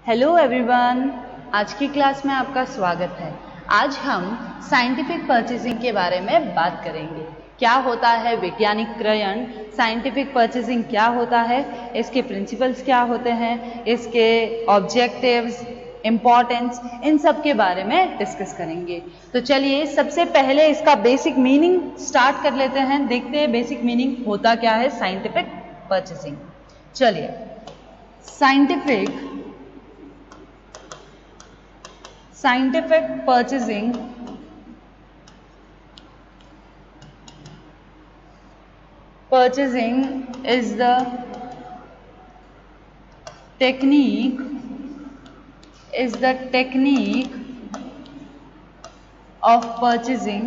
Hello everyone, आज की class में आपका स्वागत है। आज हम साइंटिफिक परचेजिंग के बारे में बात करेंगे। क्या होता है वैज्ञानिक क्रयण, साइंटिफिक परचेजिंग क्या होता है, इसके प्रिंसिपल्स क्या होते हैं, इसके ऑब्जेक्टिव्स, इम्पॉर्टेंस, इन सब के बारे में डिस्कस करेंगे। तो चलिए सबसे पहले इसका बेसिक मीनिंग स्टार्ट कर लेते हैं। देखते हैं बेसिक मीनिंग होता क्या है साइंटिफिक परचेजिंग। चलिए, Scientific purchasing is the technique of purchasing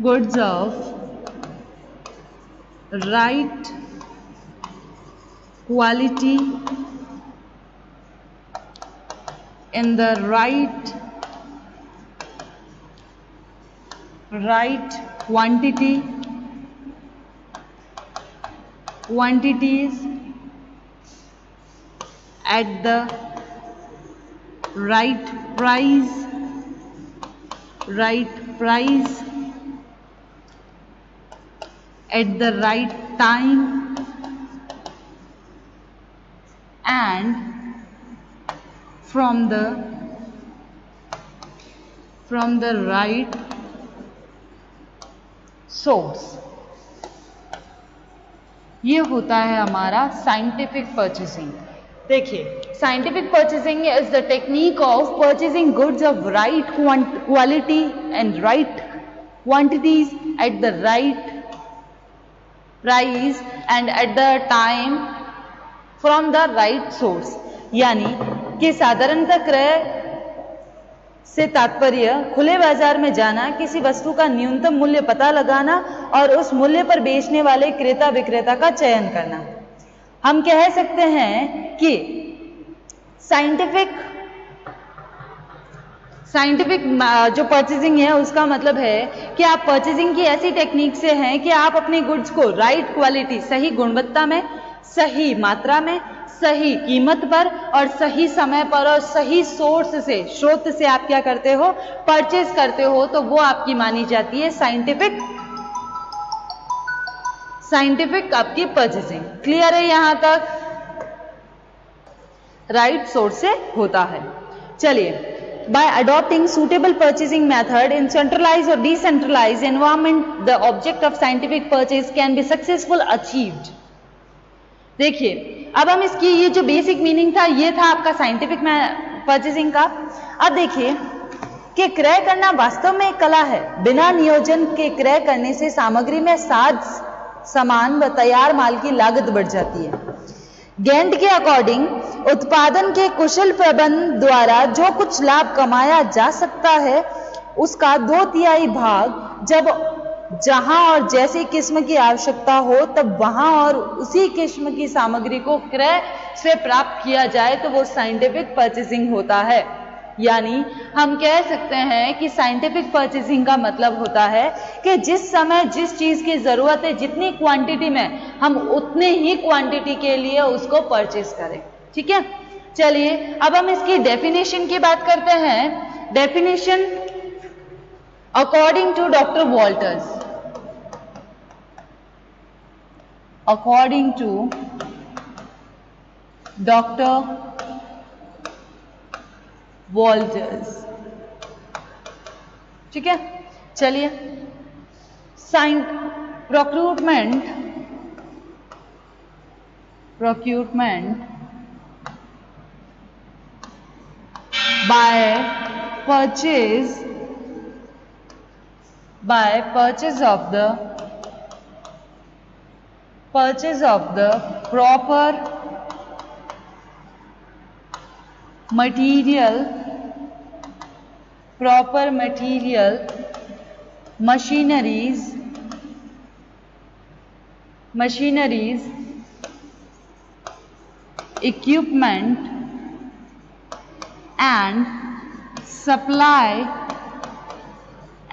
goods of right quality in the right quantities at the right price at the right time and from the right source। ये होता है हमारा scientific purchasing. देखिए, scientific purchasing is the technique of purchasing goods of right quality and right quantities eight the right price and at the time from the right source. यानी कि साधारणतः क्रय से तात्पर्य खुले बाजार में जाना, किसी वस्तु का न्यूनतम मूल्य पता लगाना और उस मूल्य पर बेचने वाले क्रेता विक्रेता का चयन करना। हम कह सकते हैं कि साइंटिफिक जो परचेजिंग है उसका मतलब है कि आप परचेजिंग की ऐसी टेक्निक से हैं कि आप अपनी गुड्स को राइट क्वालिटी, सही गुणवत्ता में, सही मात्रा में, सही कीमत पर और सही समय पर और सही स्रोत से आप क्या करते हो, परचेज करते हो। तो वो आपकी मानी जाती है साइंटिफिक आपकी परचेजिंग। क्लियर है यहां तक? राइट सोर्स से होता है। चलिए, by adopting suitable purchasing method in centralized or decentralized environment, the object of scientific purchase can be successful achieved। देखिए, अब हम इसकी ये जो बेसिक मीनिंग था ये था आपका साइंटिफिक परचेसिंग का। अब देखिए कि क्रय करना वास्तव में एक कला है। बिना नियोजन के क्रय करने से सामग्री में साज सामान व तैयार माल की लागत बढ़ जाती है। गेंट के अकॉर्डिंग उत्पादन के कुशल प्रबंधन द्वारा जो कुछ लाभ कमाया जा सकता है उसका 2/3 भाग जब जहां और जैसी किस्म की आवश्यकता हो तब वहां और उसी किस्म की सामग्री को क्रय से प्राप्त किया जाए तो वो साइंटिफिक परचेसिंग होता है। यानी हम कह सकते हैं कि साइंटिफिक परचेसिंग का मतलब होता है कि जिस समय जिस चीज की जरूरत है, जितनी क्वांटिटी में, हम उतने ही क्वांटिटी के लिए उसको परचेस करें। ठीक है, चलिए अब हम इसकी डेफिनेशन की बात करते हैं। Definition according to doctor Walters, ठीक है। चलिए, procurement by purchase of the proper material, machineries, equipment and supply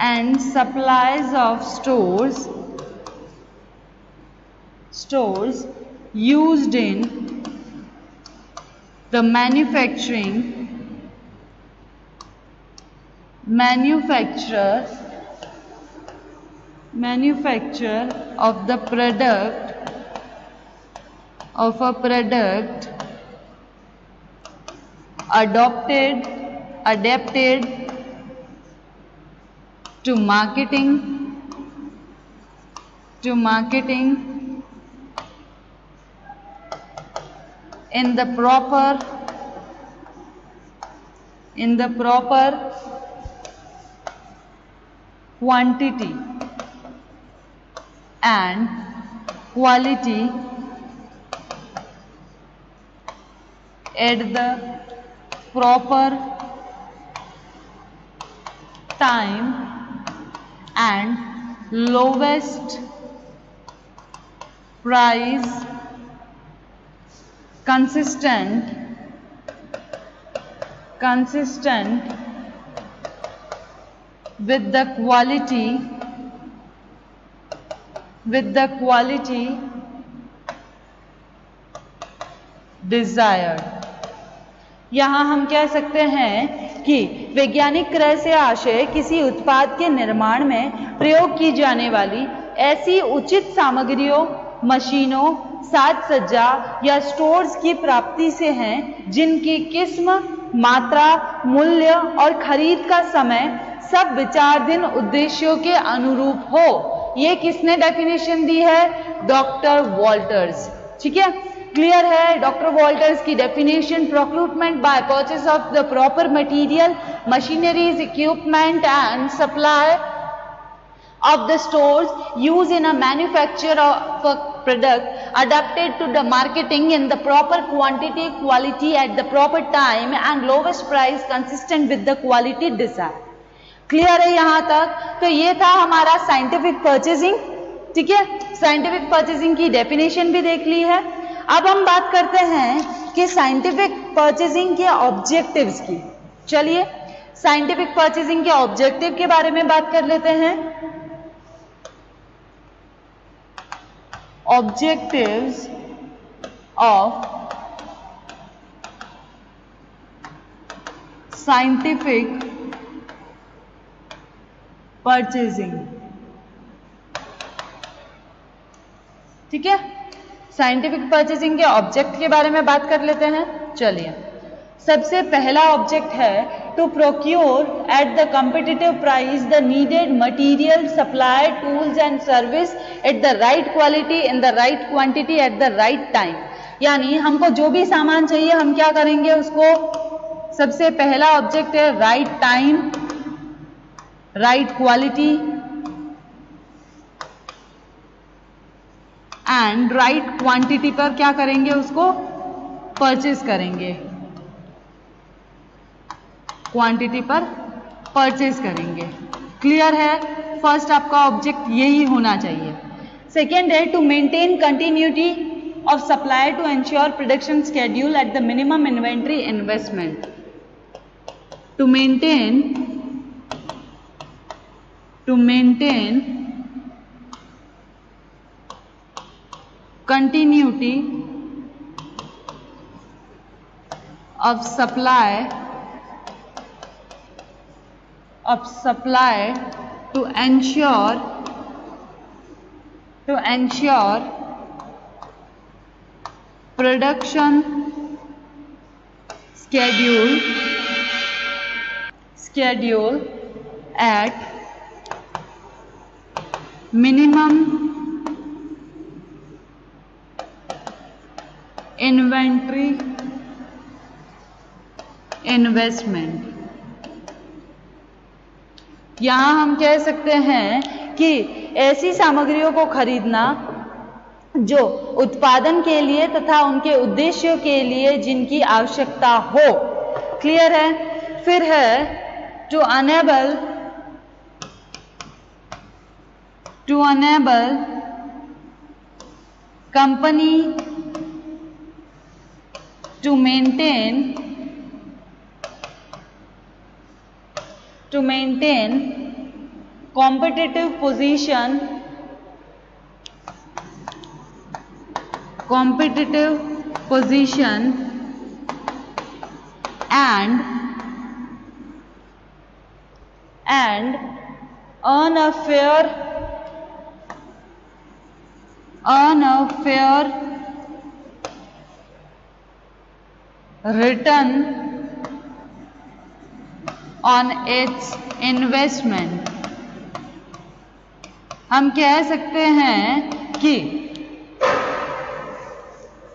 and supplies of stores used in the manufacture of the product adapted to marketing in the proper quantity and quality at the proper time and lowest price, consistent with the quality desired। यहाँ हम कह सकते हैं कि वैज्ञानिक क्रय से आशय किसी उत्पाद के निर्माण में प्रयोग की जाने वाली ऐसी उचित सामग्रियों, मशीनों, साज सज्जा या स्टोर्स की प्राप्ति से हैं जिनकी किस्म, मात्रा, मूल्य और खरीद का समय सब विचाराधीन उद्देश्यों के अनुरूप हो। ये किसने डेफिनेशन दी है? Doctor Walters. ठीक है, क्लियर है? डॉक्टर वॉल्टर्स की definition, procurement by purchase of the proper material, machineries, equipment and supply of the stores used in a manufacture of a product adapted to the marketing in the proper quantity, quality at the proper time and lowest price consistent with the quality desired। Clear है यहाँ तक? तो ये था हमारा scientific purchasing. ठीक है, scientific purchasing की डेफिनेशन भी देख ली है। अब हम बात करते हैं कि साइंटिफिक परचेजिंग के ऑब्जेक्टिव्स की। चलिए साइंटिफिक परचेजिंग के ऑब्जेक्टिव के बारे में बात कर लेते हैं। Objectives of scientific purchasing। ठीक है, साइंटिफिक परचेजिंग के ऑब्जेक्ट के बारे में बात कर लेते हैं। चलिए, सबसे पहला ऑब्जेक्ट है to procure at the competitive price the needed material, supply, tools and service at the right quality in the right quantity at the right time. यानी हमको जो भी सामान चाहिए हम क्या करेंगे उसको, सबसे पहला ऑब्जेक्ट है right time, right quality and right quantity पर क्या करेंगे, उसको परचेज करेंगे, क्वांटिटी पर परचेज करेंगे। क्लियर है? फर्स्ट आपका ऑब्जेक्ट यही होना चाहिए। सेकेंड है to maintain continuity of supply to ensure production schedule at the minimum inventory investment. To maintain continuity of supply to ensure production schedule at minimum inventory investment. यहां हम कह सकते हैं कि ऐसी सामग्रियों को खरीदना जो उत्पादन के लिए तथा उनके उद्देश्यों के लिए जिनकी आवश्यकता हो। क्लियर है? फिर है to enable company to maintain competitive position and earn a fair return on its investment। हम कह सकते हैं कि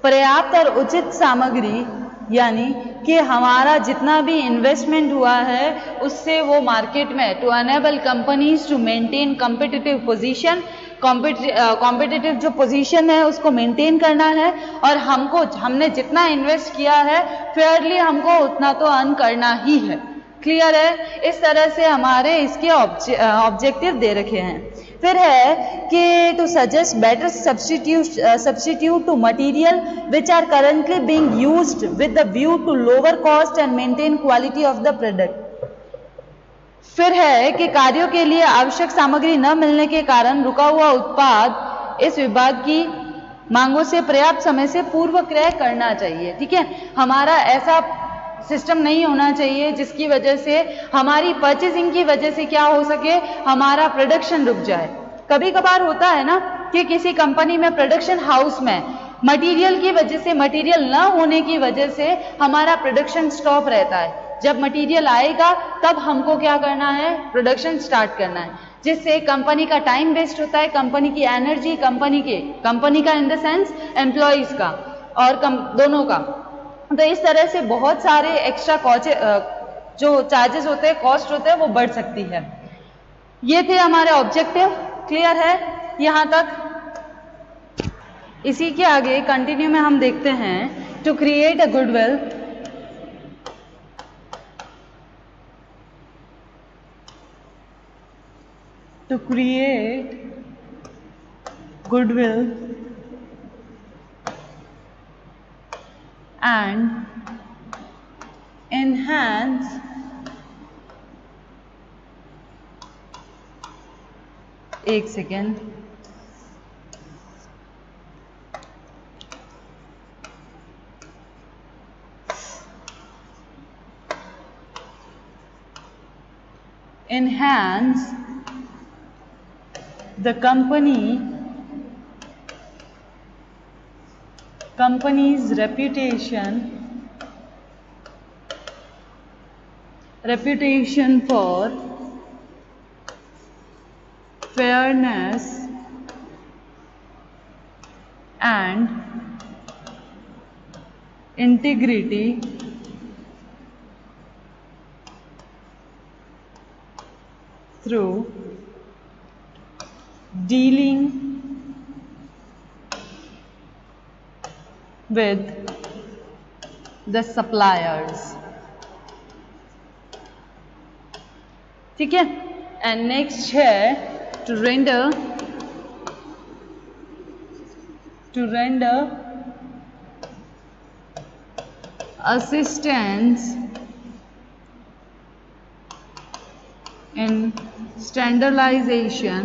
पर्याप्त और उचित सामग्री यानी कि हमारा जितना भी इन्वेस्टमेंट हुआ है उससे वो मार्केट में to enable companies to maintain competitive position, competitive जो पोजीशन है उसको मेंटेन करना है और हमने जितना इन्वेस्ट किया है फेयरली हमको उतना तो अर्न करना ही है। क्लियर है? इस तरह से हमारे इसके ऑब्जेक्टिव दे रखे हैं। फिर है कि to suggest better substitute to material which are currently being used with the view to lower cost and maintain quality of the product. फिर है कि कार्यों के लिए आवश्यक सामग्री न मिलने के कारण रुका हुआ उत्पाद इस विभाग की मांगों से पर्याप्त समय से पूर्व क्रय करना चाहिए। ठीक है, हमारा ऐसा सिस्टम नहीं होना चाहिए जिसकी वजह से हमारी परचेसिंग की वजह से क्या हो सके, हमारा प्रोडक्शन रुक जाए। कभी कभार होता है ना कि किसी कंपनी में प्रोडक्शन हाउस में मटेरियल की वजह से, मटेरियल न होने की वजह से हमारा प्रोडक्शन स्टॉप रहता है। जब मटेरियल आएगा तब हमको क्या करना है, प्रोडक्शन स्टार्ट करना है, जिससे कंपनी का टाइम वेस्ट होता है, कंपनी की एनर्जी, कंपनी का इन द सेंस एम्प्लॉइज का और दोनों का। तो इस तरह से बहुत सारे एक्स्ट्रा जो चार्जेस होते हैं, कॉस्ट होते हैं, वो बढ़ सकती है। ये थे हमारे ऑब्जेक्टिव। क्लियर है यहाँ तक? इसी के आगे कंटिन्यू में हम देखते हैं to create a goodwill, to create goodwill and enhance एक second, enhance the company's reputation for fairness and integrity through dealing with the suppliers। ठीक है, एंड नेक्स्ट है to render assistance in standardization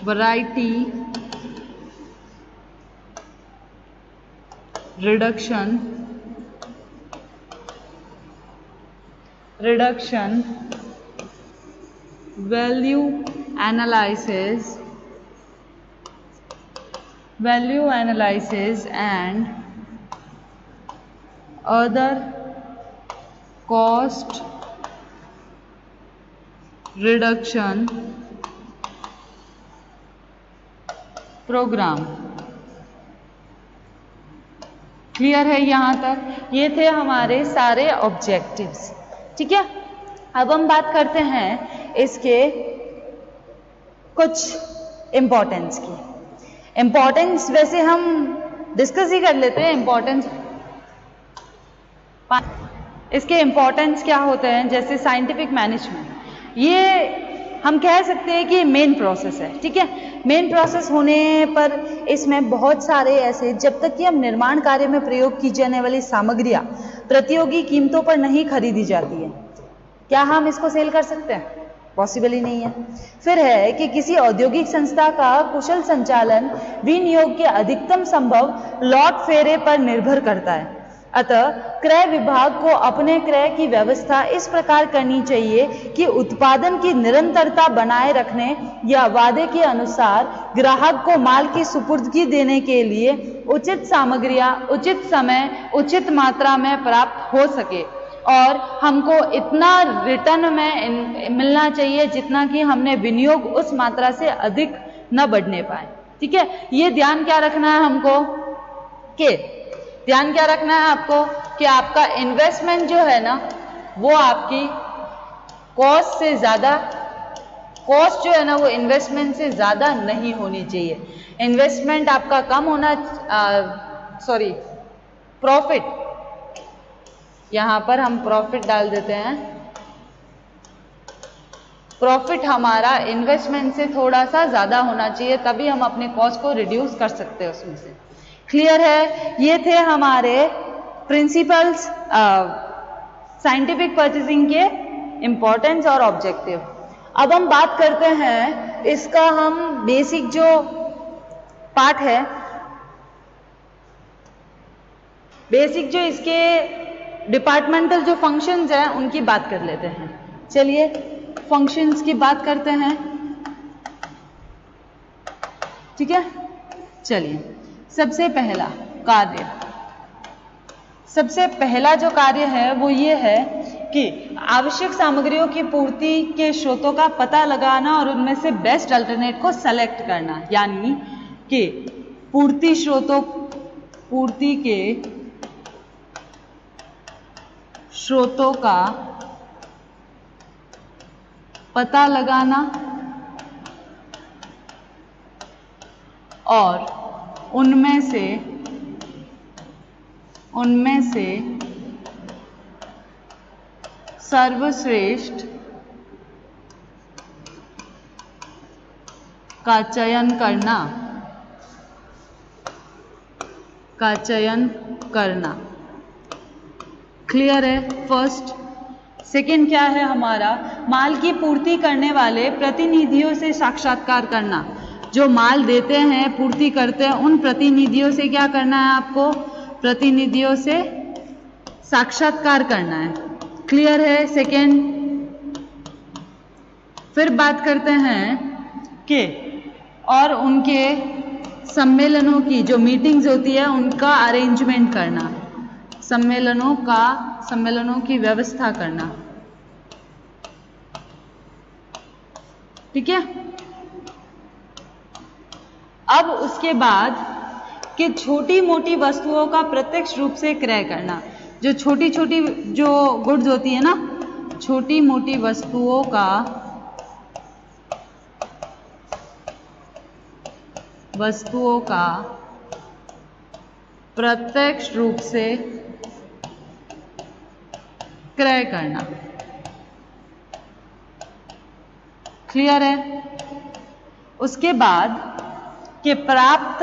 variety reduction value analysis and other cost reduction programme. Clear है यहाँ तक? ये थे हमारे सारे ऑब्जेक्टिव्स। ठीक है, अब हम बात करते हैं इसके कुछ इम्पोर्टेंस की। इम्पोर्टेंस वैसे हम डिस्कस ही कर लेते हैं। इम्पोर्टेंस, इसके इम्पोर्टेंस क्या होते हैं, जैसे साइंटिफिक मैनेजमेंट, ये हम कह सकते हैं कि मेन प्रोसेस है। ठीक है, मेन प्रोसेस होने पर इसमें बहुत सारे ऐसे, जब तक कि हम निर्माण कार्य में प्रयोग की जाने वाली सामग्रियां प्रतियोगी कीमतों पर नहीं खरीदी जाती है, क्या हम इसको सेल कर सकते हैं? पॉसिबल ही नहीं है। फिर है कि किसी औद्योगिक संस्था का कुशल संचालन विनियोग के अधिकतम संभव लॉट फेरे पर निर्भर करता है। अतः क्रय विभाग को अपने क्रय की व्यवस्था इस प्रकार करनी चाहिए कि उत्पादन की निरंतरता बनाए रखने या वादे के अनुसार ग्राहक को माल की सुपुर्दगी देने के लिए उचित सामग्रियां उचित समय उचित मात्रा में प्राप्त हो सके, और हमको इतना रिटर्न में मिलना चाहिए जितना कि हमने विनियोग उस मात्रा से अधिक न बढ़ने पाए। ठीक है, ये ध्यान क्या रखना है हमको कि ध्यान क्या रखना है आपको कि आपका इन्वेस्टमेंट जो है ना वो आपकी कॉस्ट से ज्यादा, कॉस्ट जो है ना वो इन्वेस्टमेंट से ज्यादा नहीं होनी चाहिए। इन्वेस्टमेंट आपका कम होना, प्रॉफिट, यहां पर हम प्रॉफिट डाल देते हैं, प्रॉफिट हमारा इन्वेस्टमेंट से थोड़ा सा ज्यादा होना चाहिए, तभी हम अपने कॉस्ट को रिड्यूस कर सकते हैं उसमें से। क्लियर है? ये थे हमारे प्रिंसिपल्स साइंटिफिक परचेसिंग के इंपॉर्टेंस और ऑब्जेक्टिव। अब हम बात करते हैं इसका, हम बेसिक जो पार्ट है, बेसिक जो इसके डिपार्टमेंटल जो फंक्शंस हैं उनकी बात कर लेते हैं। चलिए फंक्शंस की बात करते हैं। ठीक है, चलिए सबसे पहला कार्य, सबसे पहला जो कार्य है वो ये है कि आवश्यक सामग्रियों की पूर्ति के स्रोतों का पता लगाना और उनमें से बेस्ट अल्टरनेट को सेलेक्ट करना, यानी कि पूर्ति स्रोतों, पूर्ति के स्रोतों का पता लगाना और उनमें से सर्वश्रेष्ठ का चयन करना। क्लियर है? फर्स्ट। सेकंड क्या है हमारा? माल की पूर्ति करने वाले प्रतिनिधियों से साक्षात्कार करना। जो माल देते हैं, पूर्ति करते हैं, उन प्रतिनिधियों से क्या करना है आपको? प्रतिनिधियों से साक्षात्कार करना है। क्लियर है? सेकंड। फिर बात करते हैं कि और उनके सम्मेलनों की जो मीटिंग्स होती है उनका अरेंजमेंट करना, सम्मेलनों की व्यवस्था करना। ठीक है। अब उसके बाद कि छोटी मोटी वस्तुओं का प्रत्यक्ष रूप से क्रय करना। जो छोटी छोटी जो गुड्स होती है ना, छोटी मोटी वस्तुओं का प्रत्यक्ष रूप से क्रय करना। क्लियर है? उसके बाद कि प्राप्त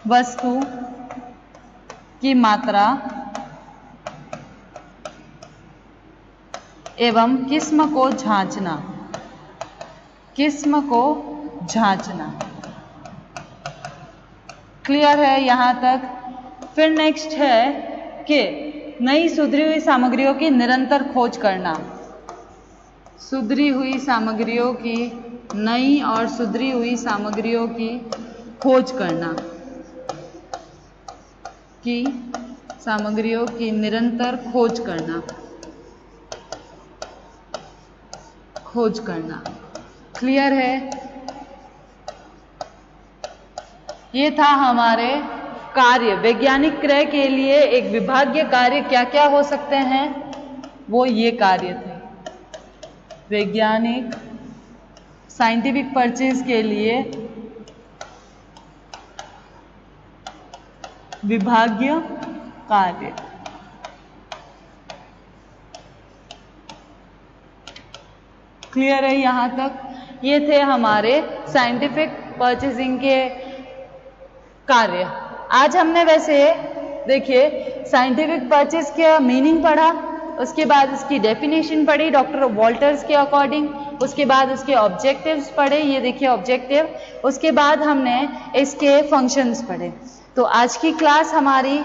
वस्तु की मात्रा एवं किस्म को जांचना। क्लियर है यहां तक? फिर नेक्स्ट है कि नई सुधरी हुई सामग्रियों की निरंतर खोज करना। सुधरी हुई सामग्रियों की, नई और सुधरी हुई सामग्रियों की खोज करना, कि सामग्रियों की निरंतर खोज करना। क्लियर है? ये था हमारे कार्य। वैज्ञानिक क्रय के लिए एक विभागीय कार्य क्या क्या हो सकते हैं, वो ये कार्य थे। वैज्ञानिक साइंटिफिक परचेज के लिए विभागीय कार्य। क्लियर है यहाँ तक? ये थे हमारे साइंटिफिक परचेजिंग के कार्य। आज हमने वैसे देखिए साइंटिफिक परचेज का मीनिंग पढ़ा, उसके बाद इसकी डेफिनेशन पढ़ी डॉक्टर वॉल्टर्स के अकॉर्डिंग, उसके बाद उसके ऑब्जेक्टिव्स पढ़े, ये देखिए ऑब्जेक्टिव, उसके बाद हमने इसके फंक्शंस पढ़े। तो आज की क्लास हमारी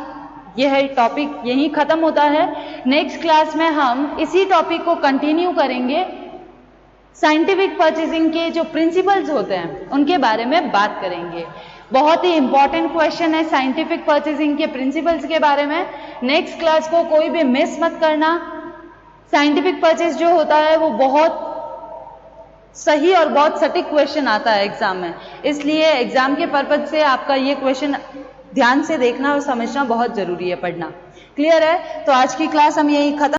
यह टॉपिक यहीं खत्म होता है। नेक्स्ट क्लास में हम इसी टॉपिक को कंटिन्यू करेंगे, साइंटिफिक परचेजिंग के जो प्रिंसिपल्स होते हैं उनके बारे में बात करेंगे। बहुत ही इंपॉर्टेंट क्वेश्चन है साइंटिफिक परचेजिंग के प्रिंसिपल्स के बारे में। नेक्स्ट क्लास को कोई भी मिस मत करना। साइंटिफिक परचेज जो होता है वो बहुत सही और बहुत सटीक क्वेश्चन आता है एग्जाम में, इसलिए एग्जाम के पर्पज से आपका ये क्वेश्चन ध्यान से देखना और समझना बहुत जरूरी है, पढ़ना। क्लियर है? तो आज की क्लास हम यही खत्म